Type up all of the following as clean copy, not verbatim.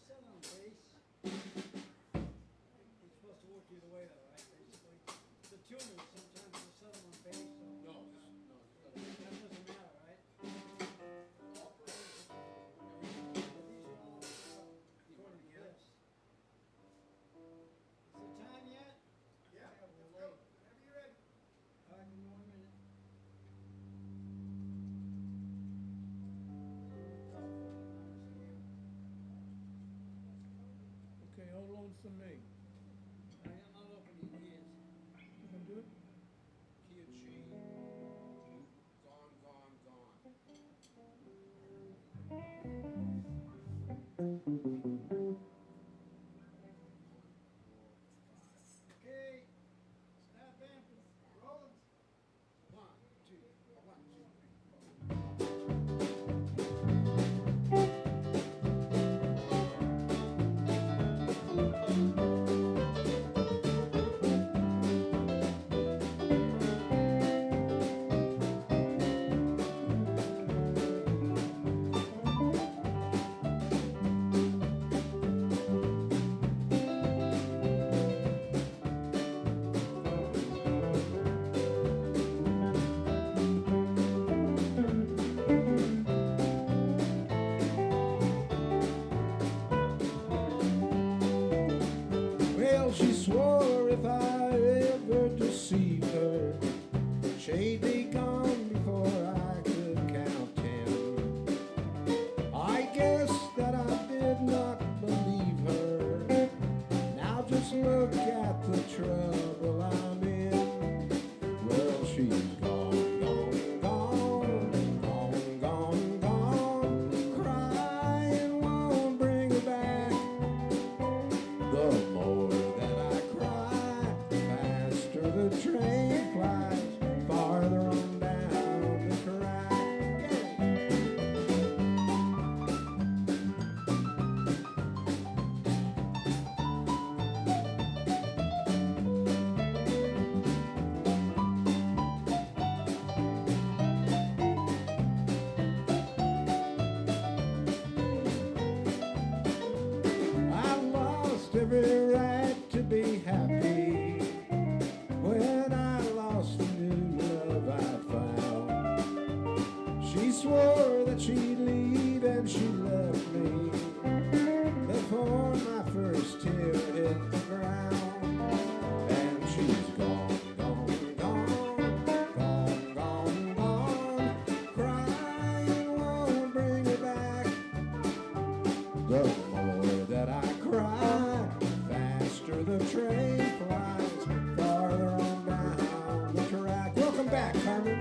set on bass. It's supposed to work either way, though, right? Basically, the tuners sometimes will set them on bass. So No, that doesn't matter, right? These are all according to this. Is it time yet? Yeah, we're go. late. Whenever you're ready. All right, give me 1 minute. Okay, hold on for me. I am not opening ears. You can do it? he and she, gone, gone, gone. Okay, snap amping. Rollins. One, two, 3, 4. Well, she swore if I ever deceived her, she'd be gone before I could count 10. I guess that I did not believe her. Now just look at the trouble I'm in. Well, she's gone, gone, gone, gone, gone, gone. Crying won't bring her back. The more that I cry, faster the train flies, farther on down the track. I lost every right to be happy when I lost the new love I found. She swore that she'd leave and she left me before my first tear hit the ground. And she's gone, gone, gone, gone, gone, gone. Crying won't bring her back. The more that I cry, faster the train flies, farther on down the track. Welcome back, Carmen.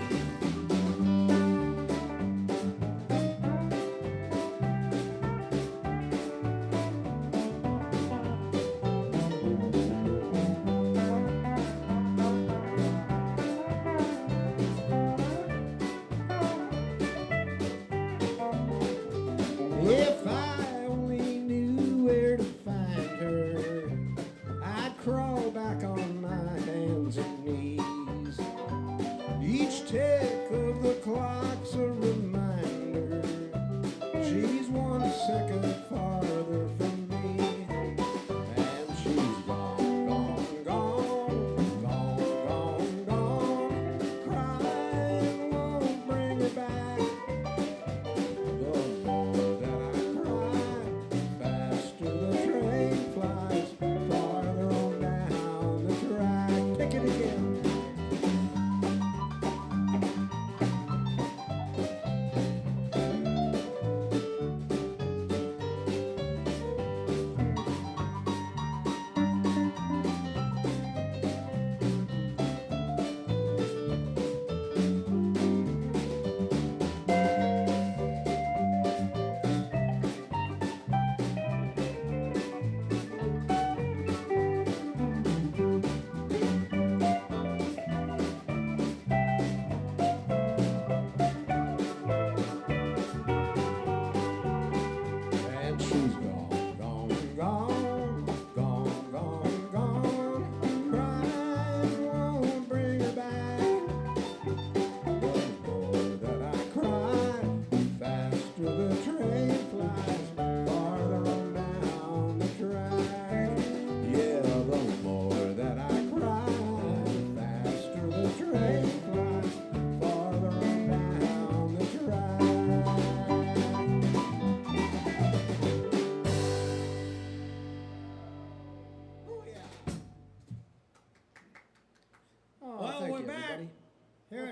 If I only knew where to find her, I'd crawl back on my hands and knees. Each tick of the clock's a reminder she's 1 second farther from me. And she's gone, gone, gone, gone, gone, gone. Crying won't bring her back. The more that I cry, faster the train flies, farther on down the track. Take it again.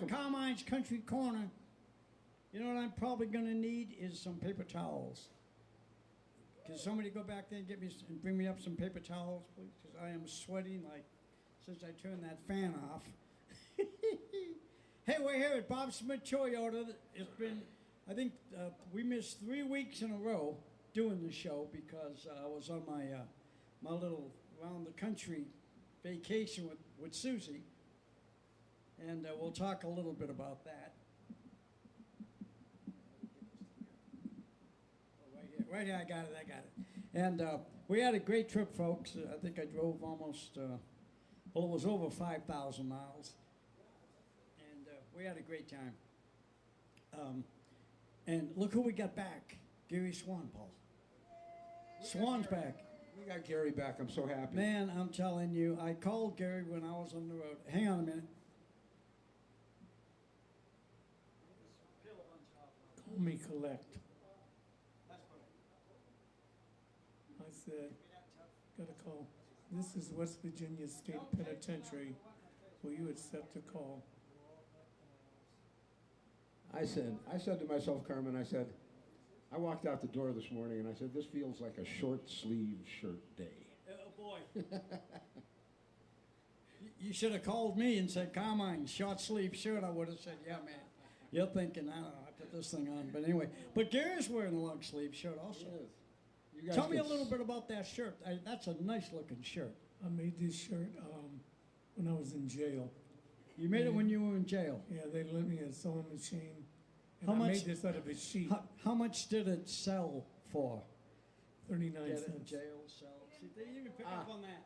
at Carmine's Country Corner, you know what I'm probably going to need is some paper towels. Can somebody go back there and get me and bring me up some paper towels, please? Because I am sweating like since I turned that fan off. Hey, we're here at Bob Smith Toyota. It's been, I think, we missed 3 weeks in a row doing the show because I was on my my little around the country vacation with Susie, and we'll talk a little bit about that. Right here, I got it. And we had a great trip, folks. I think I drove almost, well, it was over 5,000 miles. And we had a great time. And look who we got back. Gary Swan, Paul. Swan's back. We got Gary back. I'm so happy. Man, I'm telling you, I called Gary when I was on the road. Hang on a minute. Call me collect. I said, got a call. This is West Virginia State Penitentiary. Will you accept a call? I said to myself, Carmen, I walked out the door this morning and I said, this feels like a short sleeve shirt day. Oh, boy. You should have called me and said, Carmine, short sleeve shirt. I would have said, yeah, man. You're thinking, I don't know, I put this thing on. But anyway, but Gary's wearing a long sleeve shirt also. You guys Tell me a can little bit about that shirt. That's a nice looking shirt. I made this shirt when I was in jail. You made it when you were in jail. Yeah, they lent me a sewing machine. And How I much- made this out of a sheet. How much did it sell for? 39 Get it in cents. jail, sell. See, they didn't even pick up on that.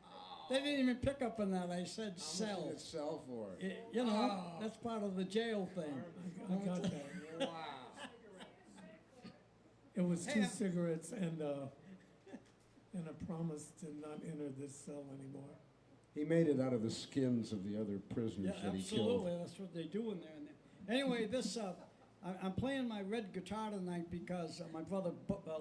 They didn't even pick up on that. I said How sell. much did it sell for? You know, that's part of the jail thing. I got that. Wow. It was Hey, 2 I'm- cigarettes and a promise to not enter this cell anymore. He made it out of the skins of the other prisoners Yeah, that he absolutely. killed. That's what they do in there. Anyway, this I'm playing my red guitar tonight because my brother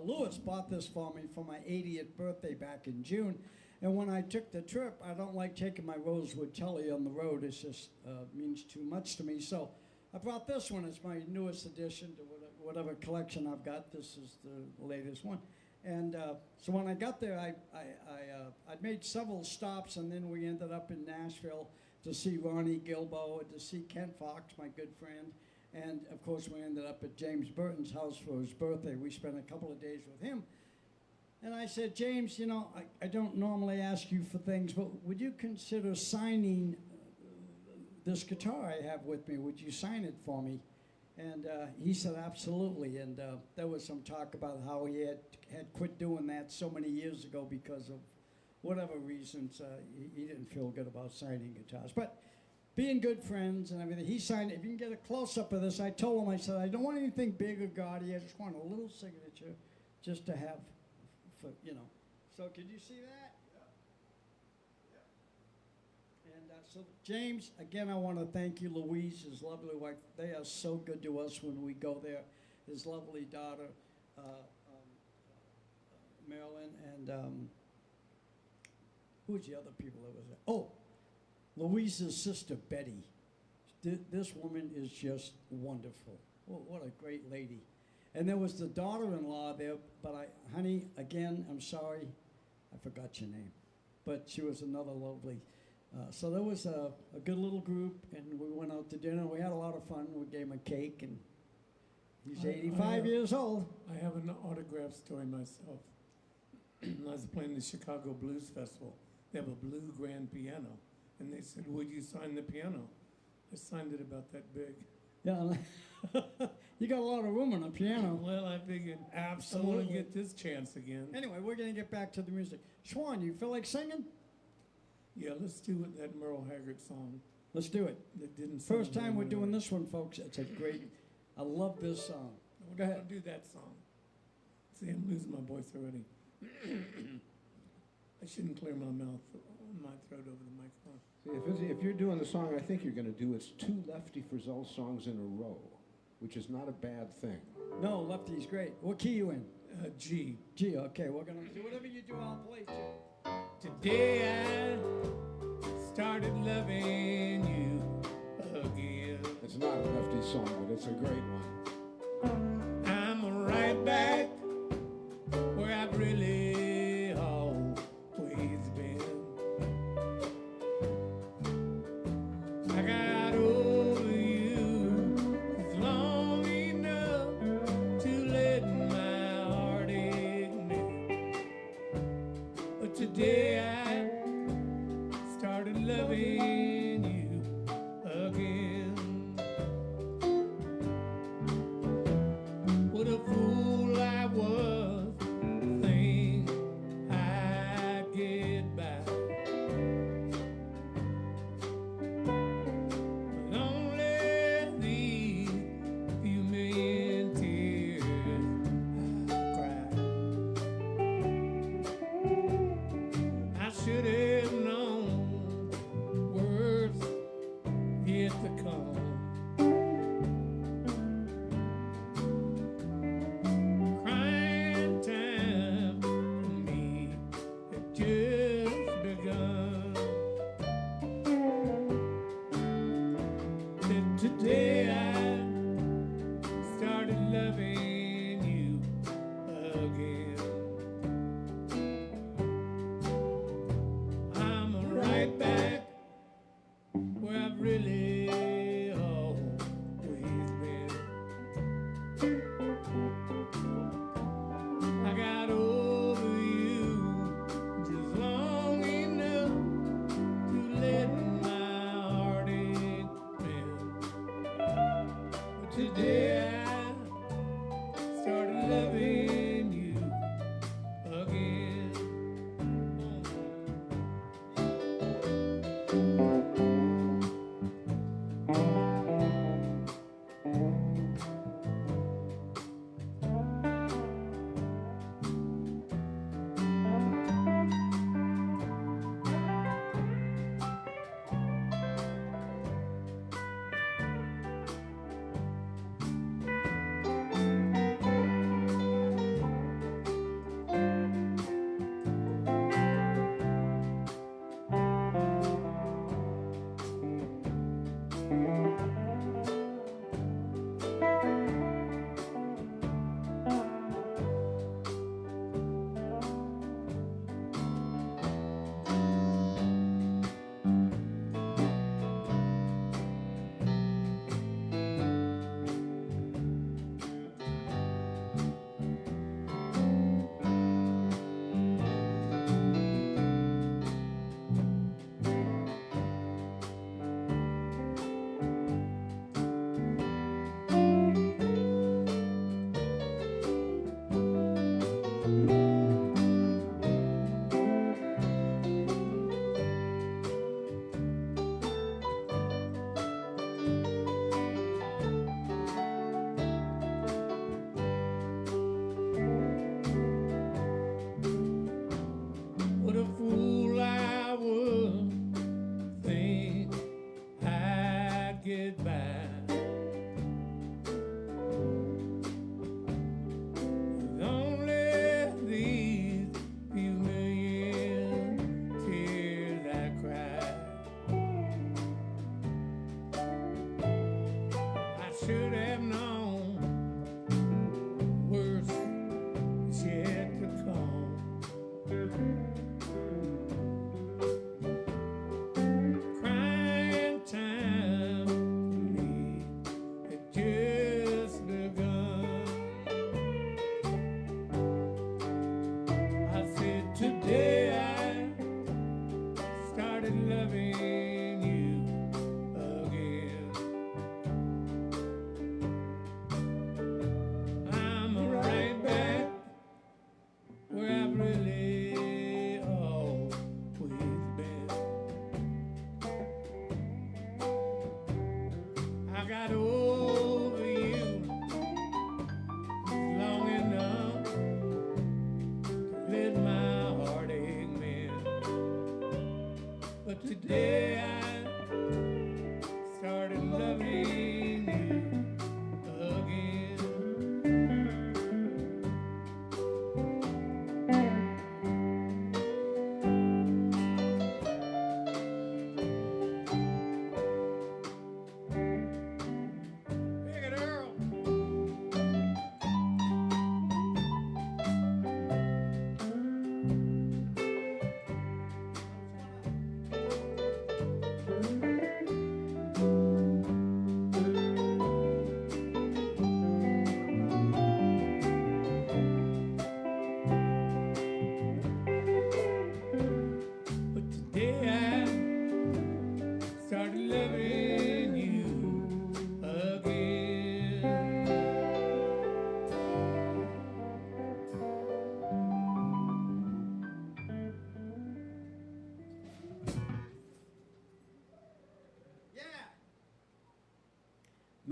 Lewis bought this for me for my 80th birthday back in June. And when I took the trip, I don't like taking my Rosewood Telly on the road. It just means too much to me. So I brought this one. It's my newest addition to whatever collection I've got. This is the latest one. And so when I got there, I made several stops, and then we ended up in Nashville to see Ronnie Gilbo and to see Kent Fox, my good friend. And, of course, we ended up at James Burton's house for his birthday. We spent a couple of days with him. And I said, James, you know, I don't normally ask you for things, but would you consider signing this guitar I have with me? Would you sign it for me? And he said, absolutely. And there was some talk about how he had quit doing that so many years ago because of whatever reasons. He didn't feel good about signing guitars. But being good friends and everything, he signed it. If you can get a close-up of this, I told him, I said, I don't want anything big or gaudy. I just want a little signature just to have, for, you know. So could you see that? And so, James, again, I want to thank you, Louise, his lovely wife. They are so good to us when we go there. His lovely daughter, Marilyn, and who's the other people that was there? Oh, Louise's sister, Betty. This woman is just wonderful. What a great lady. And there was the daughter-in-law there, but honey, again, I'm sorry, I forgot your name. But she was another lovely. So there was a good little group, and we went out to dinner. We had a lot of fun. We gave him a cake, and he's 85 years old. I have an autograph story myself. I was playing the Chicago Blues Festival. They have a blue grand piano. And they said, would you sign the piano? I signed it about that big. Yeah, you got a lot of room on a piano. Well, I figured I Absolutely. want to get this chance again. Anyway, we're going to get back to the music. Swan, you feel like singing? Yeah, let's do it, that Merle Haggard song Let's do it. that didn't First sound time we're very doing well. this one, folks. It's a great, I love this song. We're Go going ahead. to do that song. See, I'm losing my voice already. I shouldn't clear my mouth, my throat over the microphone. See, if you're doing the song I think you're going to do, it's 2 Lefty Frizzell songs in a row, which is not a bad thing. No, Lefty's great. What key you in? G. G, okay. We're going to do whatever you do, I'll play too. Today I started loving you again. It It's not a Lefty song, but it's a great one. I'm right back where I've really always been. I got over you just long enough to let my heartache mend. But today I started loving you again. What a fool I was to think I'd get by. But only these few million tears I cried. I should have known worse yet to come. Crying time for me had just begun. That today I started loving you again. I'm right back where I've really always been. I got over you just long enough to let my heartache mend. But today I started loving you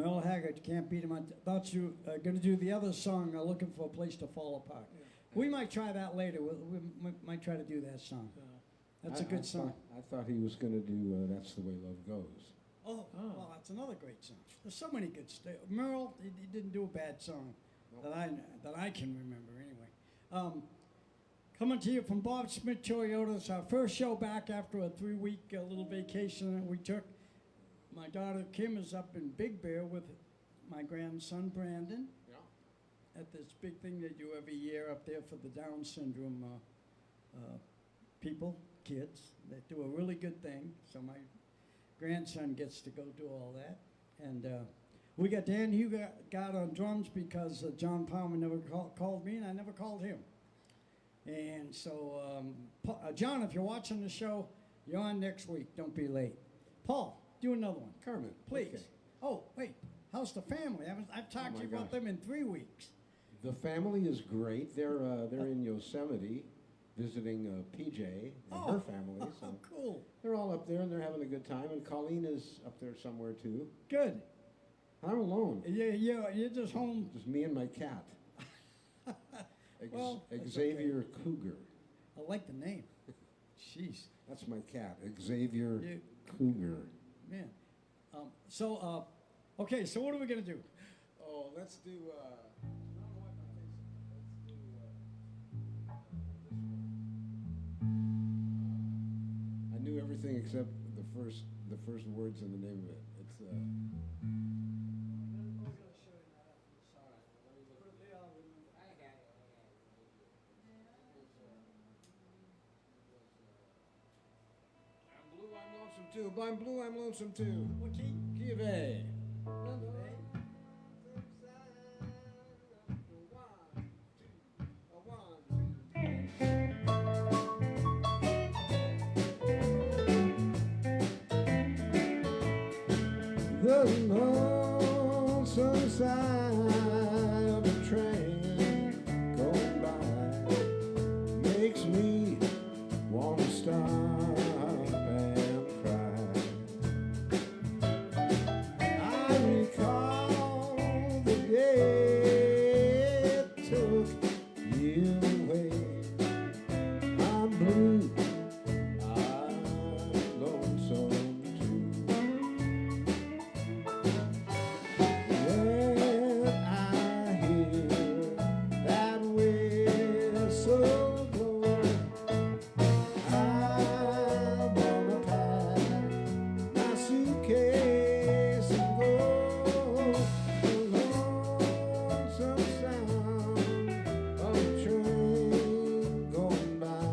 Merle Haggard, Can't Beat 'Em. I thought you were going to do the other song, Looking for a Place to Fall Apart. Yeah. We might try that later. Might try to do that song. That's a good song. I thought he was going to do That's the Way Love Goes. Oh, Oh. well, that's another great song. There's so many good stuff. Merle, he didn't do a bad song Nope. that I can remember anyway. Coming to you from Bob Smith Toyota. It's our first show back after a 3-week little vacation that we took. My daughter Kim is up in Big Bear with my grandson Brandon Yeah. at this big thing they do every year up there for the Down syndrome people, kids. They do a really good thing. So my grandson gets to go do all that. And we got Dan Hugard on drums because John Palmer never called me and I never called him. And so, John, if you're watching the show, you're on next week. Don't be late. Paul, do another one, Carmen, please. okay. Oh, wait. How's the family? I've talked Oh, to you my about gosh. them in 3 weeks. The family is great. They're in Yosemite visiting PJ and her family. So Oh, cool. they're all up there and they're having a good time. And Colleen is up there somewhere too. Good. I'm alone. You're just home. Just me and my cat. Well, that's Xavier Cougar. I like the name. Jeez, That's my cat, Xavier You- Cougar. man. Okay, so what are we going to do? Oh, let's do. I knew everything except the first words in the name of it. It's I'm blue, I'm lonesome too. I'm blue, I'm lonesome too. What key? Key of A. The lonesome side of a train going by makes me want to stop and cry. I recall the day it took you away. I'm blue, I'm lonesome too. When I hear that whistle blow, I'm gonna pack my suitcase and go. The lonesome sound of a train going by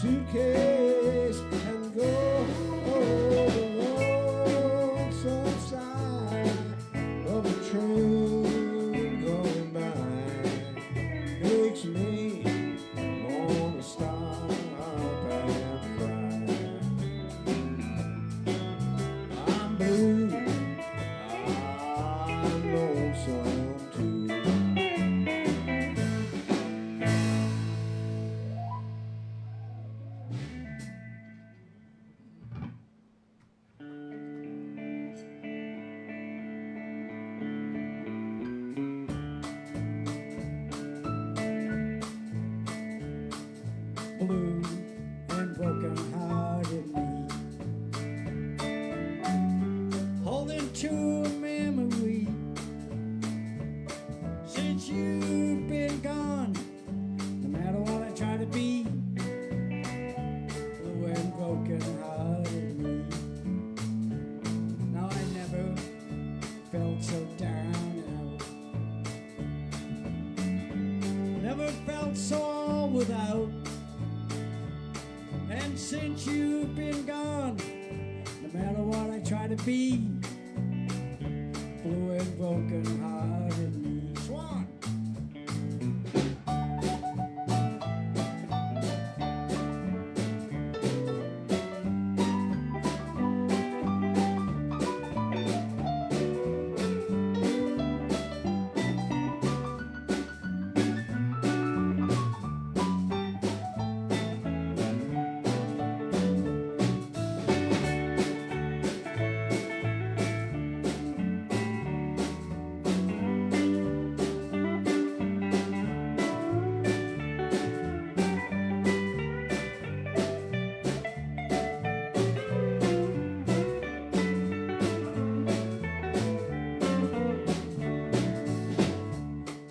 suitcase and go the lonesome side of a train going by makes me wanna stop and cry. I'm blue, I'm lonesome too. Blue and broken hearted me, holding to a memory. Since you've been gone, no matter what I try to be, blue and broken hearted me. Now I never felt so down and out, never felt so all without. And since you've been gone, no matter what I try to be, blue and broken hearted me. Swan!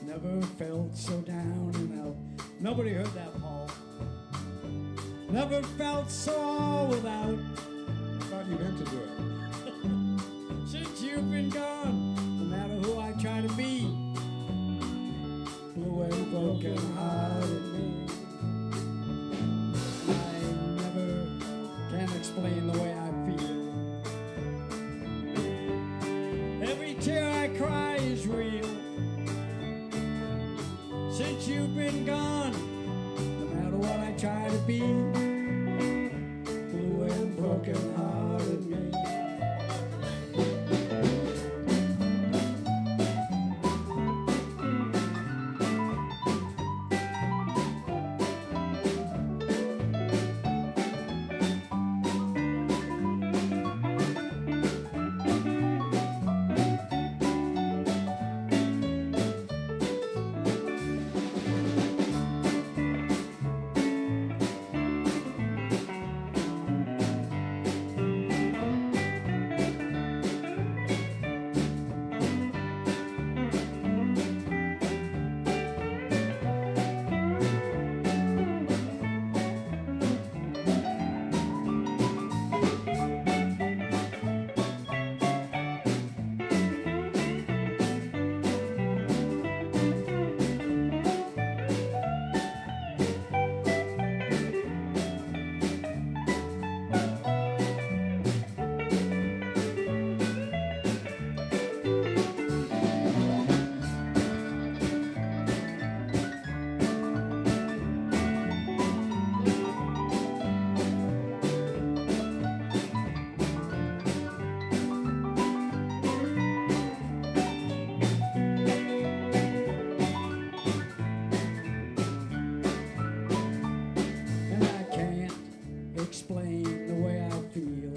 Never felt so down and out. Nobody heard that, Paul. Never felt so all without. I thought you meant to do it. Since you've been gone, no matter who I try to be, blue and broken hearted me. I never can explain the way I feel. Every tear I cry is real. Since you've been gone, no matter what I try to be, blue and broken hearted me. And I can't explain the way I feel.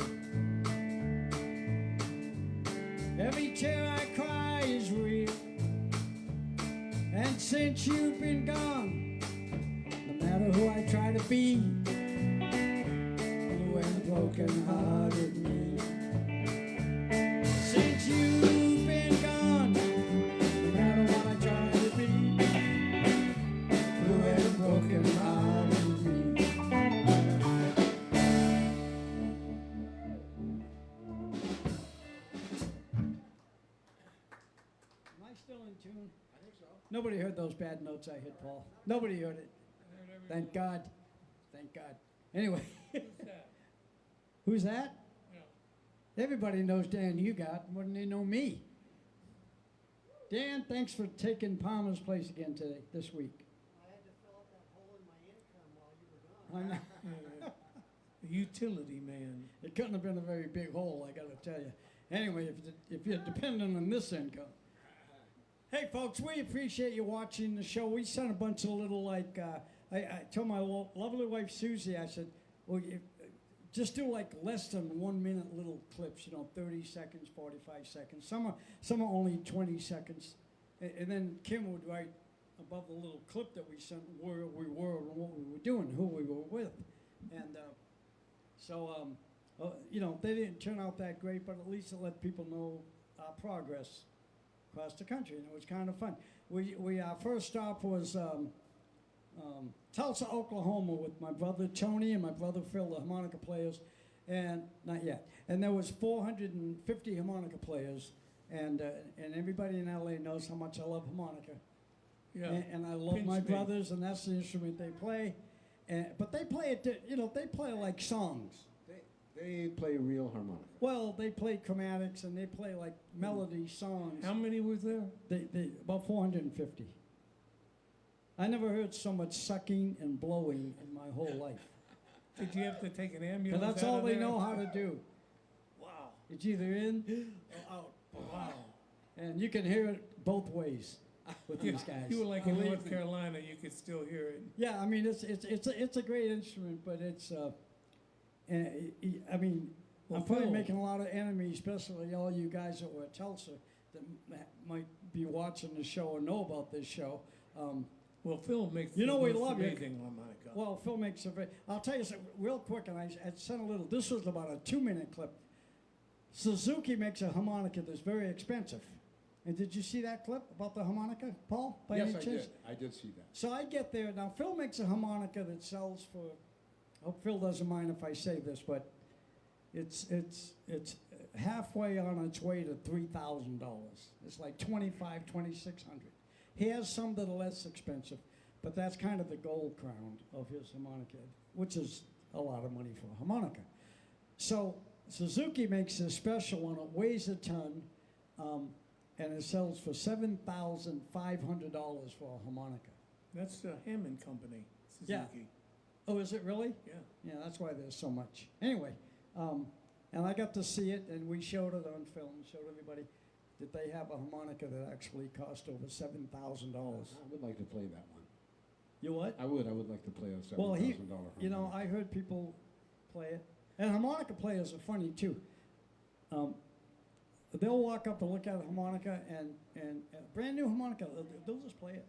Every tear I cry is real. And since you've been gone, no matter who I try to be, blue and broken hearted me. Since you've been gone, no matter what I try to be, blue and broken hearted me. Am I still in tune? I think so. Nobody heard those bad notes I hit, Paul. Nobody heard it. Thank God. Thank God. Anyway, Who's that? who's that? Yeah. Everybody knows Dan Hugot. More than they know me. Dan, thanks for taking Palmer's place again this week. I had to fill up that hole in my income while you were gone. I know. The utility man. It couldn't have been a very big hole, I got to tell you. Anyway, if you're dependent on this income. Hey, folks, we appreciate you watching the show. We sent a bunch of little, I told my lovely wife, Susie, I said, well, just do like less than 1 minute little clips, 30 seconds, 45 seconds. Some are only 20 seconds. And then Kim would write above the little clip that we sent where we were and what we were doing, who we were with. And they didn't turn out that great, but at least it let people know our progress across the country, and it was kind of fun. Our first stop was Tulsa, Oklahoma, with my brother Tony and my brother Phil, the harmonica players, and not yet. And there was 450 harmonica players, and everybody in LA knows how much I love harmonica. Yeah. And I love Pinch my me. brothers, and that's the instrument they play. But they play it, they play like songs. They play real harmonica. Well, they play chromatics and they play like melody songs. How many was there? They about 450. I never heard so much sucking and blowing in my whole life. Did you have to take an 'Cause ambulance? that's out all of they there? know how to do. Wow. It's either in or out. Wow. And you can hear it both ways with these guys. You were like in Believe North me. Carolina, you could still hear it. Yeah, I mean it's a great instrument, but it's I mean Well, I'm probably Phil- making a lot of enemies, especially all you guys that were at Tulsa that might be watching the show or know about this show. Well, Phil makes You know the we most love you. amazing harmonica. Well, Phil makes a very. I'll tell you something real quick, and I sent a little. This was about a 2-minute clip. Suzuki makes a harmonica that's very expensive. And did you see that clip about the harmonica, Paul? By Yes, any I chance? did. I did see that. So I get there now. Phil makes a harmonica that sells for. I hope Phil doesn't mind if I say this, but it's halfway on its way to $3,000. It's like $2,600. He has some that are less expensive, but that's kind of the gold crown of his harmonica, which is a lot of money for a harmonica. So Suzuki makes a special one. It weighs a ton, and it sells for $7,500 for a harmonica. That's the Hammond Company, Suzuki. Yeah. Oh, is it really? Yeah. Yeah, that's why there's so much. Anyway, and I got to see it, and we showed it on film, showed everybody that they have a harmonica that actually cost over $7,000. I would like to play that one. You what? I would like to play a $7,000 Well, harmonica. I heard people play it, and harmonica players are funny too. They'll walk up and look at a harmonica, and a brand new harmonica, they'll just play it.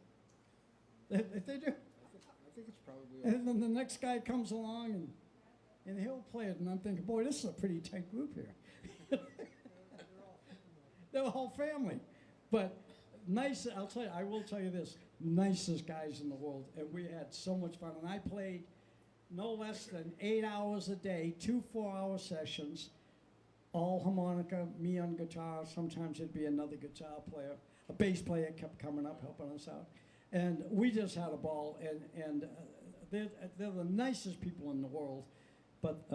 They do. I think it's probably. And then the next guy comes along and he'll play it, and I'm thinking, boy, this is a pretty tight group here. They're a whole family. But nice, I will tell you this, nicest guys in the world, and we had so much fun. And I played no less than 8 hours a day, 2 4-hour sessions, all harmonica, me on guitar, sometimes it'd be another guitar player. A bass player kept coming up, helping us out. And we just had a ball, and they're the nicest people in the world. But,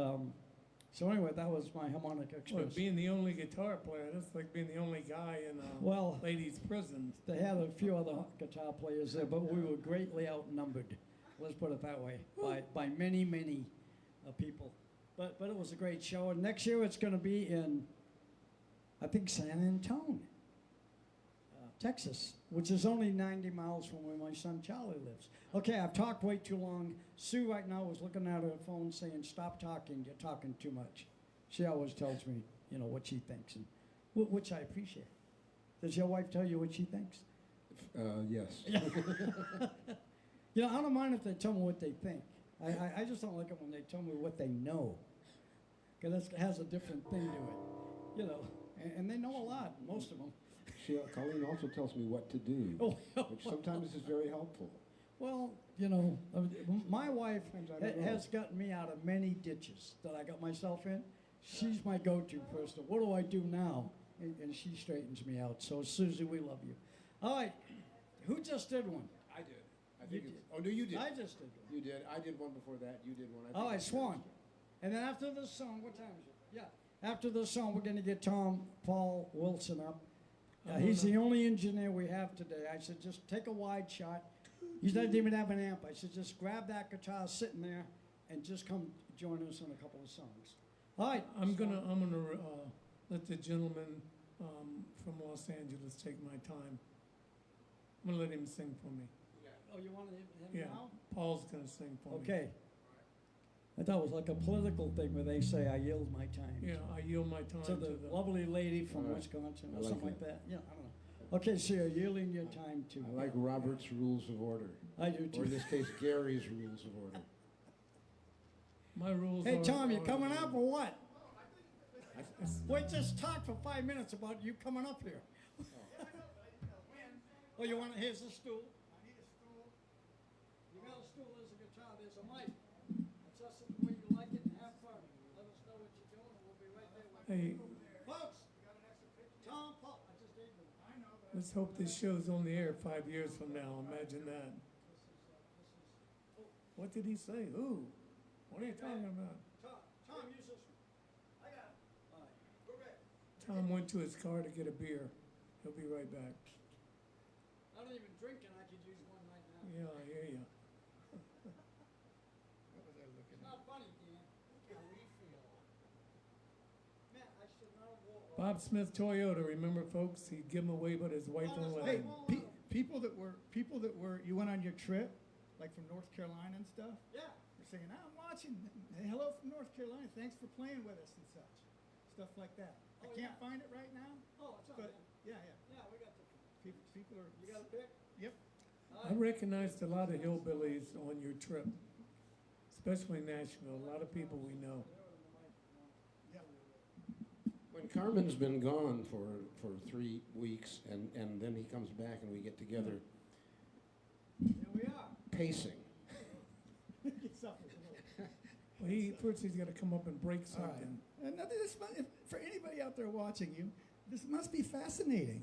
so anyway, that was my harmonica Well, experience. being the only guitar player, that's like being the only guy in a Well, ladies' prison. they had a few other guitar players there, but we were greatly outnumbered. Let's put it that way, by many, many people. But it was a great show. And next year it's going to be in, I think, San Antonio, Texas, which is only 90 miles from where my son Charlie lives. Okay, I've talked way too long. Sue right now is looking at her phone saying, "Stop talking, you're talking too much." She always tells me, what she thinks, and which I appreciate. Does your wife tell you what she thinks? Yes. I don't mind if they tell me what they think. I just don't like it when they tell me what they know, because it has a different thing to it, and they know a lot, most of them. Colleen also tells me what to do, Oh, which sometimes is very helpful. well, my wife Sometimes I don't know. has gotten me out of many ditches that I got myself in. She's my go-to person. What do I do now? And she straightens me out. So, Susie, we love you. All right, who just did one? I did. think it's, oh, no, you did. I just did one. You did. I did one before that. You did one. I All think right, it's Swan. yours. And then after this song, what time is it? Yeah. After this song, we're gonna get Paul Wilson up. He's the only engineer we have today. I said, just take a wide shot. He doesn't even have an amp. I said, just grab that guitar sitting there and just come join us on a couple of songs. All right. I'm Swan. gonna let the gentleman from Los Angeles take my time. I'm gonna let him sing for me. Oh, you want him Yeah, now? Paul's gonna sing for me. Okay. I thought it was like a political thing where they say, I yield my time. Yeah, I yield my time To the lovely lady from All right. Wisconsin I or like something like that. that. Yeah, I don't know. Okay, so you're yielding your time to. I like Robert's Rules of Order. I do Or in too. this case, Gary's Rules of Order. My rules Hey, are. Tom, you are- coming up or what? I- Wait, just talk for 5 minutes about you coming up here. Oh, you want, here's a stool. I need a stool. You got a stool, there's a guitar, there's a mic. Adjust it the way you like it and have fun. Let us know what you're doing and we'll be right there with you. Hey, Folks, Tom, Paul, I just gave them. I know. let's hope this show's on the air 5 years from now. Imagine that. What did he say? Who? What are you talking about? Tom, use this one. I got it. All right. We're ready. Tom went to his car to get a beer. He'll be right back. I don't even drink and I could use one right now. Yeah, I hear you. It's not funny, Dan. How we feel. Man, I should not have walked. Bob Smith Toyota, remember folks? He'd give him away, but his wife won't let Hey, him. people that were, you went on your trip, like from North Carolina and stuff, Yeah. were saying, I'm watching, hey, hello from North Carolina, thanks for playing with us and such. Stuff like that. Oh, I can't yeah. find it right now, Oh, it's on but, there. yeah. Yeah, we got the. People are, You got a pick? yep. I recognized a lot of hillbillies on your trip, especially Nashville. A lot of people we know. When Carmen's been gone for 3 weeks and then he comes back and we get together, Here we are. pacing. It's up. Well, first he's got to come up and break All right. something. And for anybody out there watching you, this must be fascinating.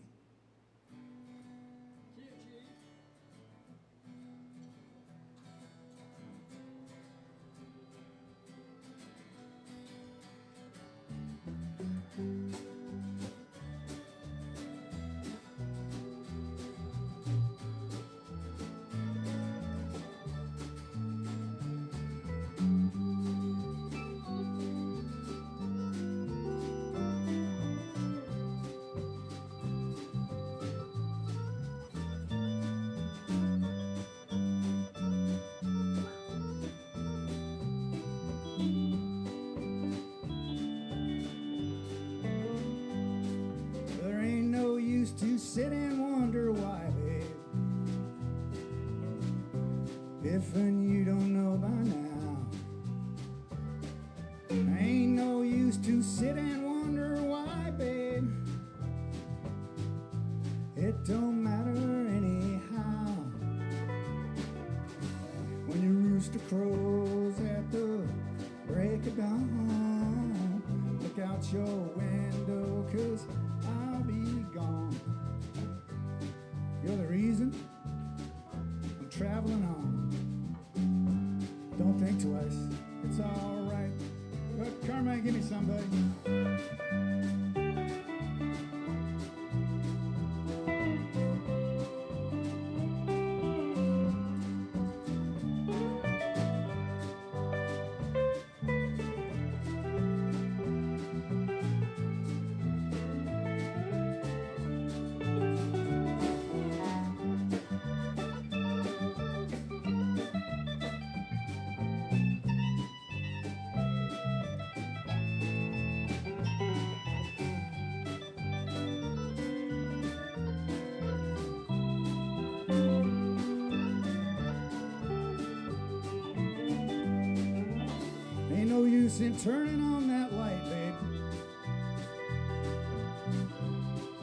There ain't no use to sit and wonder why, babe. If and you don't know by now. Ain't no use to sit and wonder why, babe. It don't matter anyhow. When your rooster crows at the break of dawn, look out your window, 'cause I'll be gone. You're the reason I'm traveling on. Don't think twice, it's all right. But Carmine, give me somebody. Ain't no use in turning on that light, babe,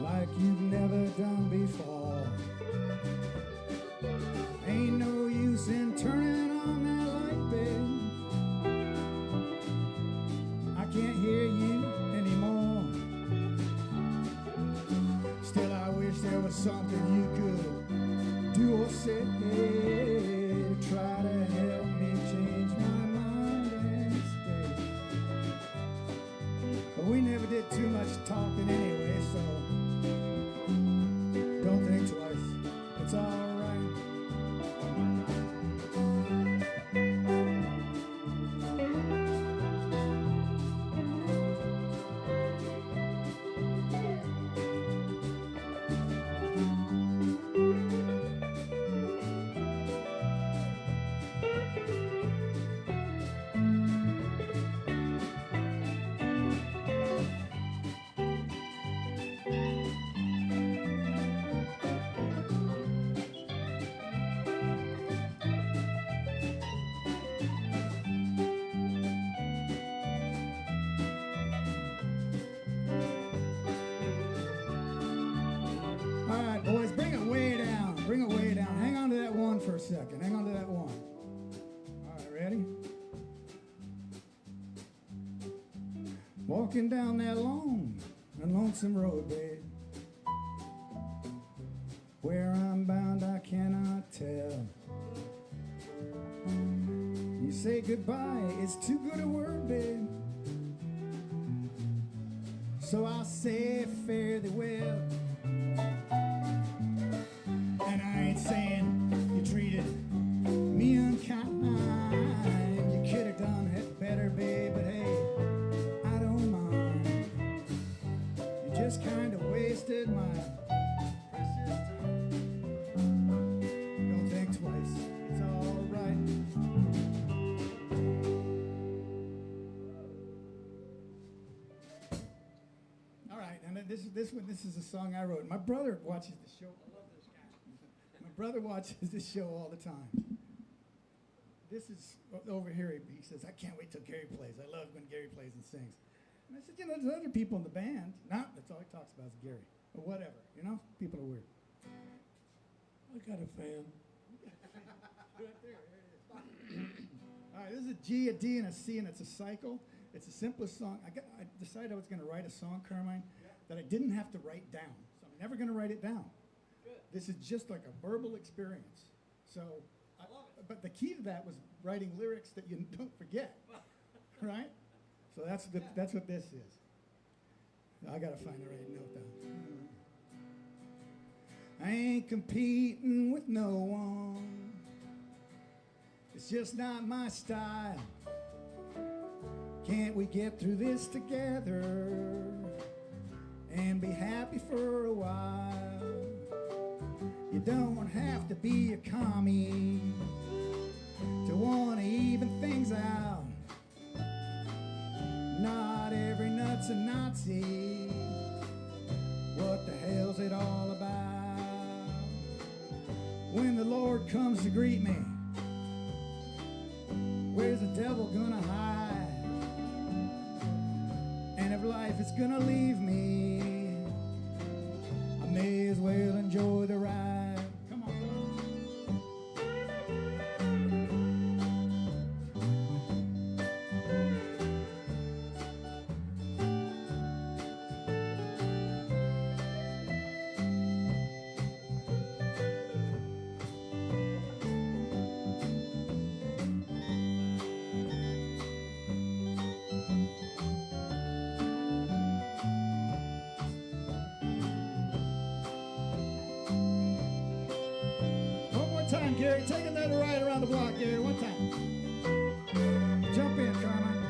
like you've never done before. Ain't no use in turning on that light, babe. I can't hear you anymore. Still, I wish there was something you could do or say. did too much talking anyway, so don't think twice. It's all right. All right, boys, bring it way down. Bring it way down. Hang on to that one for a second. Hang on to that one. All right, ready? Walking down that long and lonesome road, babe. Where I'm bound, I cannot tell. You say goodbye, it's too good a word, babe. So I'll say fare thee well. And I ain't saying you treated me unkind. You could have done it better, babe, but hey, I don't mind. You just kind of wasted my precious time. Don't think twice, it's all right. All right, and then this is a song I wrote. My brother watches the show. I love this guy. My brother watches this show all the time. This is over here. He says, "I can't wait till Gary plays. I love when Gary plays and sings." And I said, "You know, there's other people in the band. Not that's all he talks about is Gary, or whatever. You know, people are weird." I got a fan. Right there, it is. All right, this is a G, a D, and a C, and it's a cycle. It's the simplest song. I decided I was going to write a song, Carmine, that I didn't have to write down. So I'm never going to write it down. Good. This is just like a verbal experience. So, I love it. but the key to that was writing lyrics that you don't forget, right? So that's what this is. I got to find the right note down. I ain't competing with no one. It's just not my style. Can't we get through this together and be happy for a while? You don't have to be a commie to want to even things out. Not every nut's a Nazi. What the hell's it all about? When the Lord comes to greet me, where's the devil gonna hide? And if life is gonna leave me, I may as well enjoy the ride. Come on. One more time, Gary. Take another ride around the block, Gary. One time. Jump in, Carmine.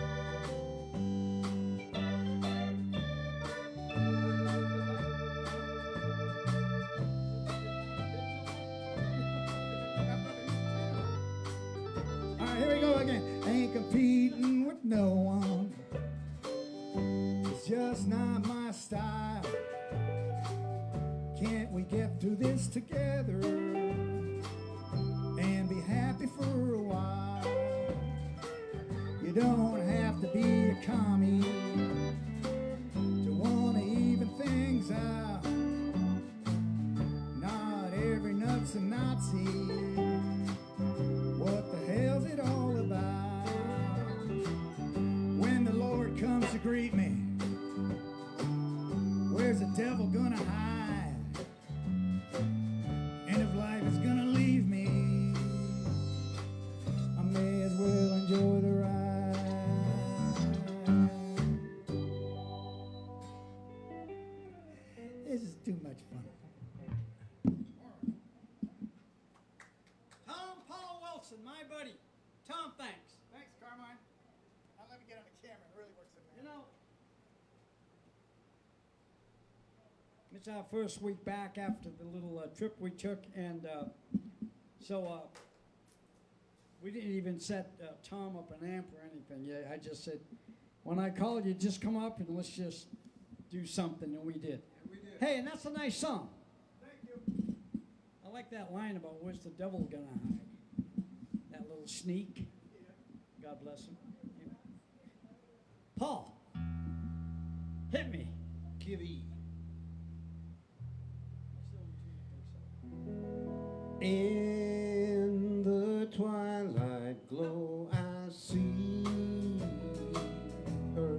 All right, here we go again. Ain't competing with no one. It's just not my style. Can't we get through this together and be happy for a while? You don't have to be a commie to want to even things out. Not every nut's a Nazi. What the hell's it all about? When the Lord comes to greet me, where's the devil gonna hide? And if life is gonna leave me, I may as well enjoy the ride. It's our first week back after the little trip we took, and so we didn't even set Tom up an amp or anything. Yeah, I just said, when I called you, just come up and let's just do something, and we did. Hey, and that's a nice song. Thank you. I like that line about where's the devil gonna hide? That little sneak. God bless him. Amen. Paul, hit me. Kitty. In the twilight glow, I see her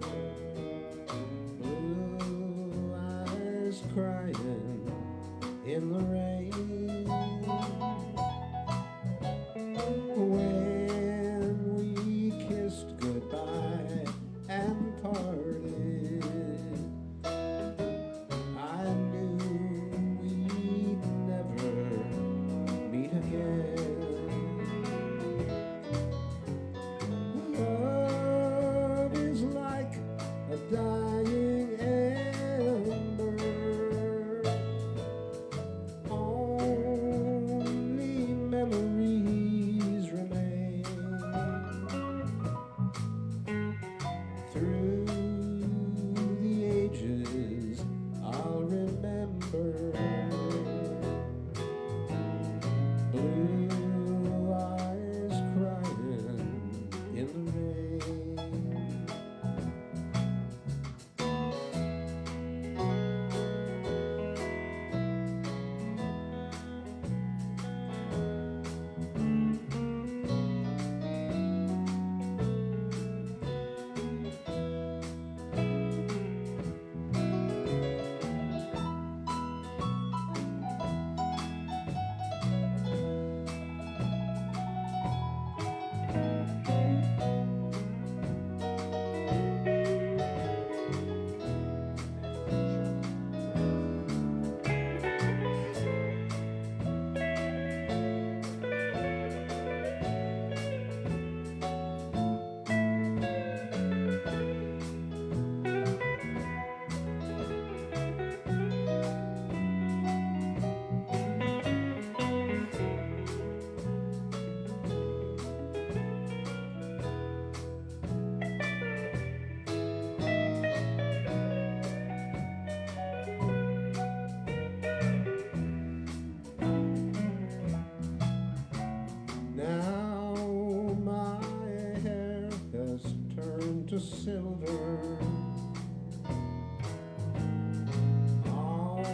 blue eyes crying in the rain. When we kissed goodbye and parted, I knew we'd never meet again. Love is like a dying ember, only memories remain. Through the ages, I'll remember blue eyes crying in the rain. Now my hair has turned to silver. All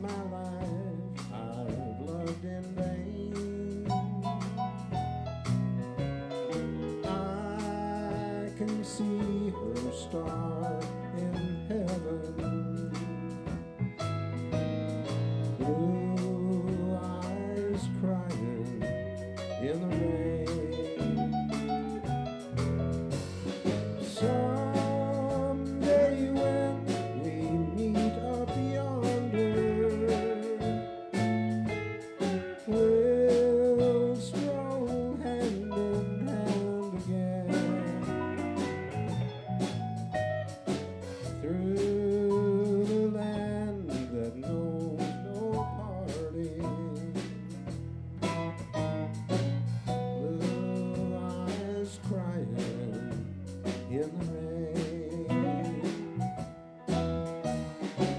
my life I've loved in vain. I can see her star in heaven. Blue eyes crying in the rain. Someday when we meet up yonder, we'll stroll hand in hand again through the land that knows no parting. Blue eyes crying in the rain.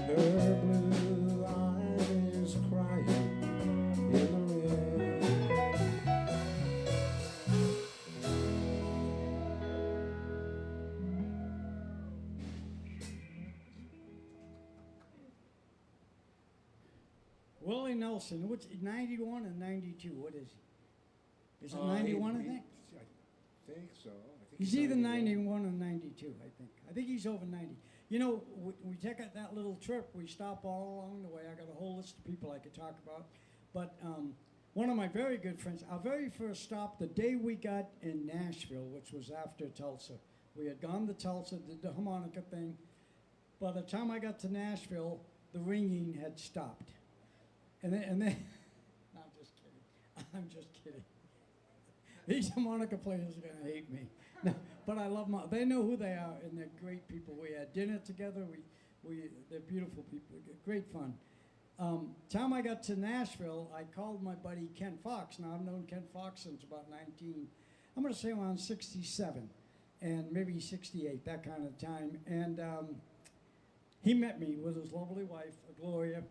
Her blue eyes crying in the rain. Willie Nelson, what's 91 and 92? What is he? Is it 91? I think I think so. I think he's either 91 or 92. I think he's over 90. You know, we take that little trip. We stop all along the way. I got a whole list of people I could talk about, but one of my very good friends, our very first stop, the day we got in Nashville, which was after Tulsa. We had gone to Tulsa, did the harmonica thing. By the time I got to Nashville, the ringing had stopped. And then no, I'm just kidding. I'm just kidding. These harmonica players are gonna hate me. No, but I love them. They know who they are, and they're great people. We had dinner together. They're beautiful people, great fun. Time I got to Nashville, I called my buddy Ken Fox. Now, I've known Ken Fox since about I'm going to say around 67 and maybe 68, that kind of time. And he met me with his lovely wife, Gloria.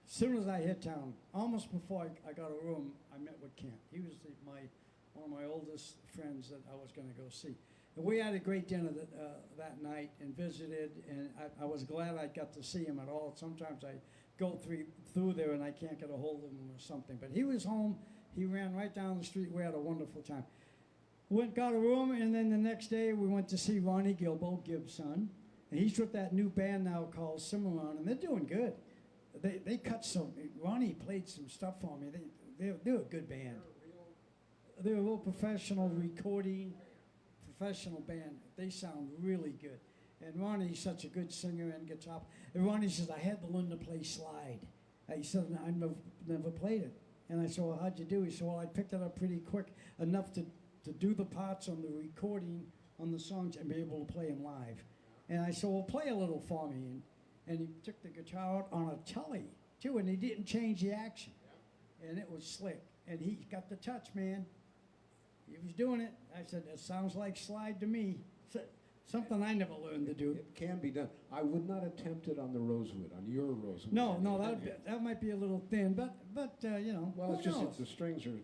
As soon as I hit town, almost before I got a room, I met with Ken. He was one of my oldest friends that I was going to go see. And we had a great dinner that night and visited, and I was glad I got to see him at all. Sometimes I go through there and I can't get a hold of him or something. But he was home. He ran right down the street. We had a wonderful time. Got a room, and then the next day we went to see Ronnie Gilbo, Gibbs' son. And he's with that new band now called Cimarron, and they're doing good. They cut Ronnie played some stuff for me. They're a good band. They're a real professional recording, professional band. They sound really good. And Ronnie's such a good singer and guitar. And Ronnie says, I had to learn to play slide. He said, I never played it. And I said, well, how'd you do? He said, well, I picked it up pretty quick, enough to do the parts on the recording on the songs and be able to play them live. And I said, well, play a little for me. And he took the guitar out on a telly, too, and he didn't change the action. And it was slick. And he got the touch, man. He was doing it. I said, that sounds like slide to me. Something I never learned to do. It can be done. I would not attempt it on the rosewood, on your rosewood. No, that might be a little thin, but you know. Well, it's who just knows? that the strings are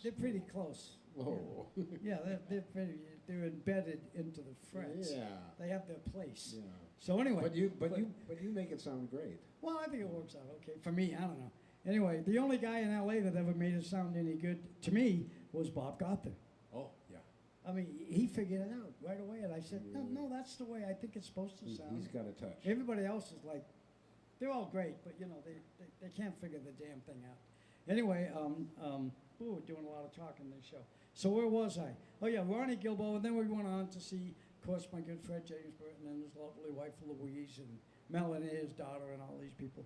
They're pretty close. low. Yeah, they're embedded into the frets. Yeah. They have their place. Yeah. So anyway. But you make it sound great. Well, I think it works out okay for me. I don't know. Anyway, the only guy in L.A. that ever made it sound any good to me was Bob Gothard. Oh, yeah. I mean, he figured it out right away, and I said, no, that's the way I think it's supposed to sound. He's got a touch. Everybody else is like, they're all great, but you know, they can't figure the damn thing out. Anyway, we're doing a lot of talking this show. So where was I? Oh yeah, Ronnie Gilbo, and then we went on to see, of course, my good friend James Burton and his lovely wife Louise and Melanie, his daughter, and all these people.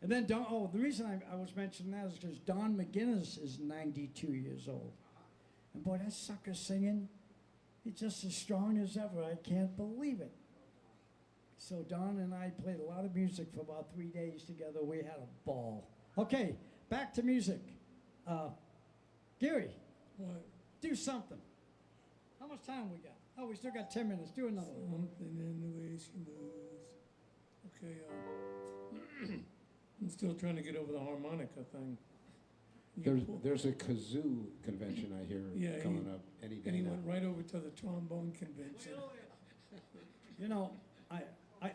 And then the reason I was mentioning that is because Don McGuinness is 92 years old. And boy, that sucker singing, he's just as strong as ever. I can't believe it. So Don and I played a lot of music for about 3 days together. We had a ball. Okay, back to music. Gary, What? do something. How much time we got? Oh, we still got 10 minutes. Do another one. Something in the way she moves. Okay, I'm still trying to get over the harmonica thing. There's a kazoo convention I hear Yeah, coming up any day And he now. went right over to the trombone convention. You know, I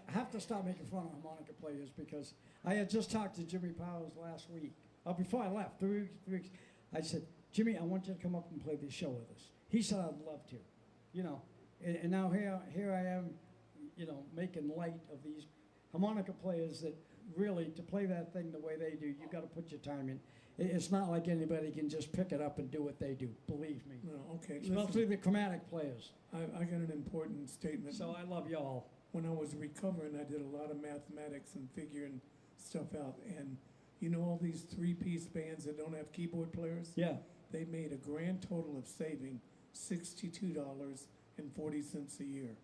have to stop making fun of harmonica players because I had just talked to Jimmy Powers last week. Before I left, 3 weeks, I said, Jimmy, I want you to come up and play this show with us. He said, I'd love to. You know, and now here I am, you know, making light of these harmonica players that really, to play that thing the way they do, you've got to put your time in. It's not like anybody can just pick it up and do what they do, believe me. No, okay, Especially listen, the chromatic players. I got an important statement. So I love y'all. When I was recovering, I did a lot of mathematics and figuring stuff out. And you know all these three-piece bands that don't have keyboard players? Yeah. They made a grand total of saving $62.40 a year.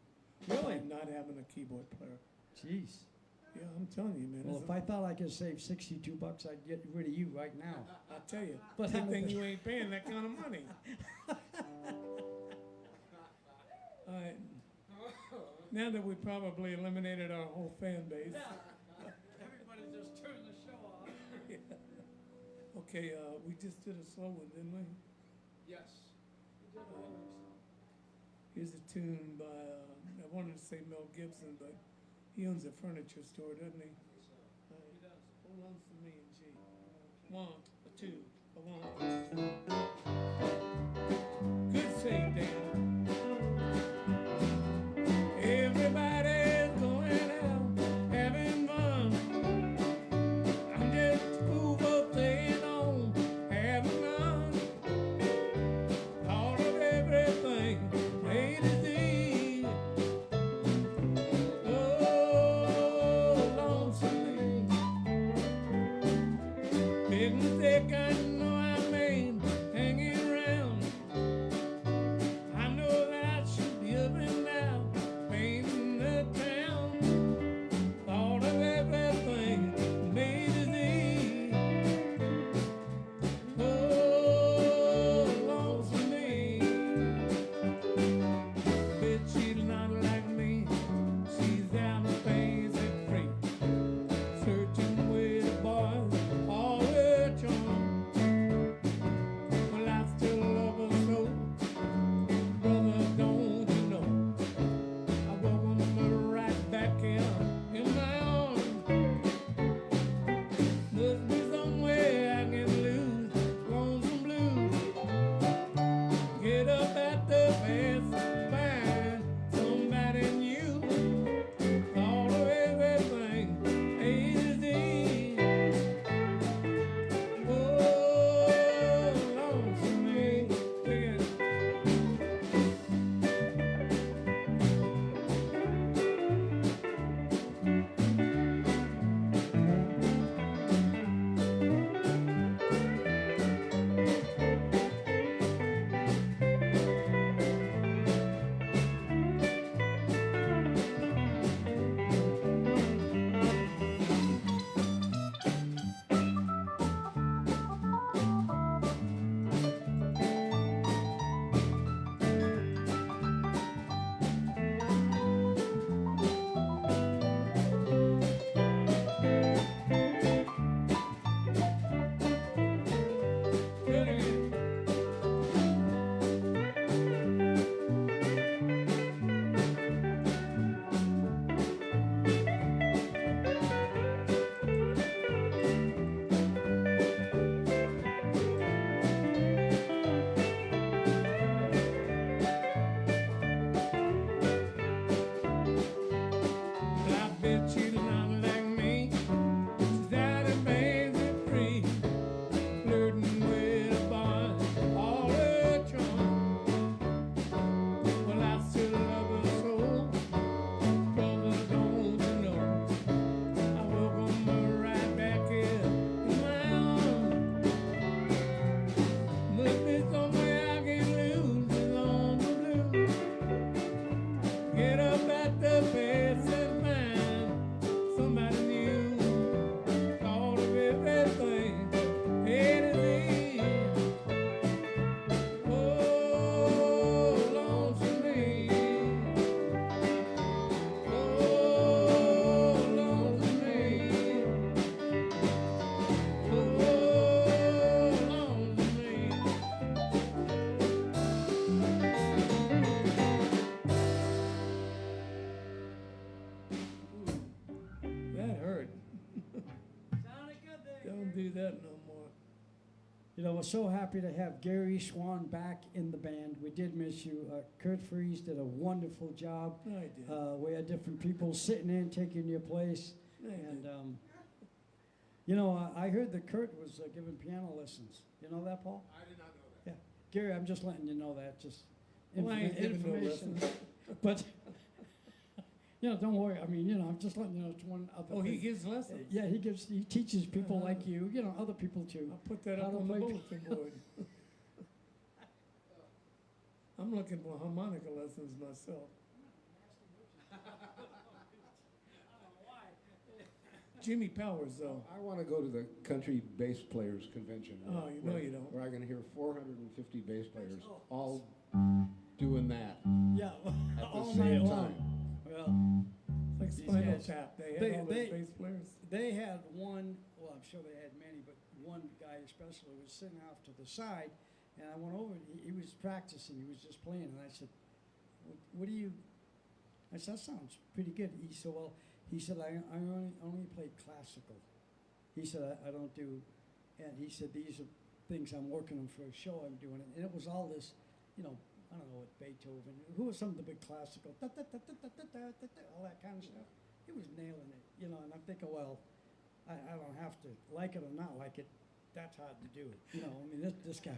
Really? By not having a keyboard player. Jeez. Yeah, I'm telling you, man. Well, it's if I thought I could save $62, I'd get rid of you right now. I'll tell you. But Good how- thing you ain't paying that kind of money. All right. Now that we probably eliminated our whole fan base. Everybody just turned the show off. Okay, we just did a slow one, didn't we? Yes. Here's a tune by, I wanted to say Mel Gibson, but he owns a furniture store, doesn't he? He does. Hold on for me and G. 1, a 2, a 1. Good save, Dan. Everybody's going out, having fun. I'm just a fool for staying home, having fun. Thought of everything, A to Z. Oh, lonesome me. Big mistake I know I made. do that no more. You know, we're so happy to have Gary Swan back in the band. We did miss you. Kurt Fries did a wonderful job. I did. We had different people sitting in, taking your place. I And, did. you know, I heard that Kurt was giving piano lessons. You know that, Paul? I did not know that. Gary, I'm just letting you know that. Just Well, I ain't giving no information. lessons. But, you know, don't worry. I mean, you know, I'm just letting you know it's one other Oh, he thing. gives lessons? Yeah, he teaches people Uh-huh. like you know, other people too. I'll put that How up to on the play bulletin board. I'm looking for harmonica lessons myself. Jimmy Powers, though. I want to go to the country bass players convention. Oh, you know you don't. Where I'm going to hear 450 bass players all doing that Yeah, at all the night same long. time. Well, It's like These Spinal guys, Tap. They they- had all those they- bass players. they had one. Well, I'm sure they had many, but one guy especially was sitting off to the side, and I went over. And he was practicing. He was just playing, and I said, "What do you?" I said, "That sounds pretty good." He said, "Well," he said, "I only play classical." He said, "I don't do," and he said, "These are things I'm working on for a show I'm doing," and it was all this, you know. I don't know what Beethoven. Who was some of the big classical? All that kind of stuff. He was nailing it, you know. And I'm thinking, well, I don't have to like it or not like it. That's hard to do, you know. I mean, this guy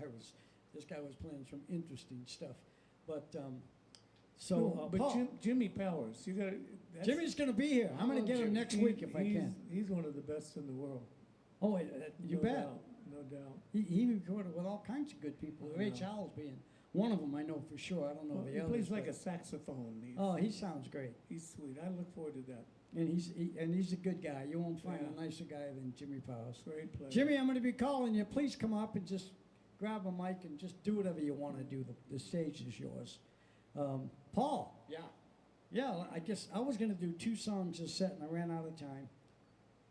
was playing some interesting stuff, but so No, but Paul, Jimmy Powers, you got to. Jimmy's going to be here. I'm going to get him next week if I can. He's one of the best in the world. Oh, you No bet. doubt, no doubt. He recorded with all kinds of good people. I Ray know. Charles being one of them, I know for sure. I don't know Well, the he others. plays like but- a saxophone. Oh, he sounds great. He's sweet. I look forward to that. And he's a good guy. You won't find Yeah. a nicer guy than Jimmy Powers. Great player. Jimmy, I'm going to be calling you. Please come up and just grab a mic and just do whatever you want to do. The stage is yours. Paul. Yeah. Yeah, I guess I was going to do 2 songs a set, and I ran out of time.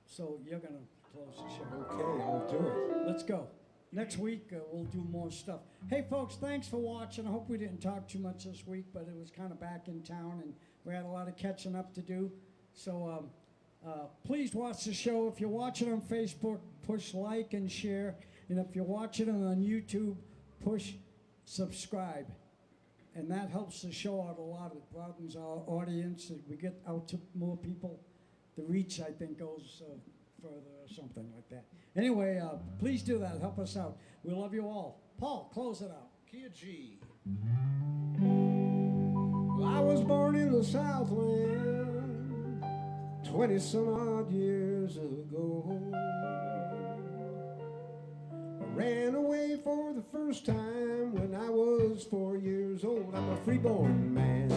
So you're going to close the show. Okay, I'll do it. Let's go. Next week, we'll do more stuff. Hey, folks, thanks for watching. I hope we didn't talk too much this week, but it was kind of back in town, and we had a lot of catching up to do. So please watch the show. If you're watching on Facebook, push like and share. And if you're watching it on YouTube, push subscribe. And that helps the show out a lot. It broadens our audience. And we get out to more people. The reach, I think, goes further or something like that. Anyway, please do that. Help us out. We love you all. Paul, close it out. Key of G. Well, I was born in the Southland 20 some odd years ago. I ran away for the first time when I was 4 years old. I'm a freeborn man.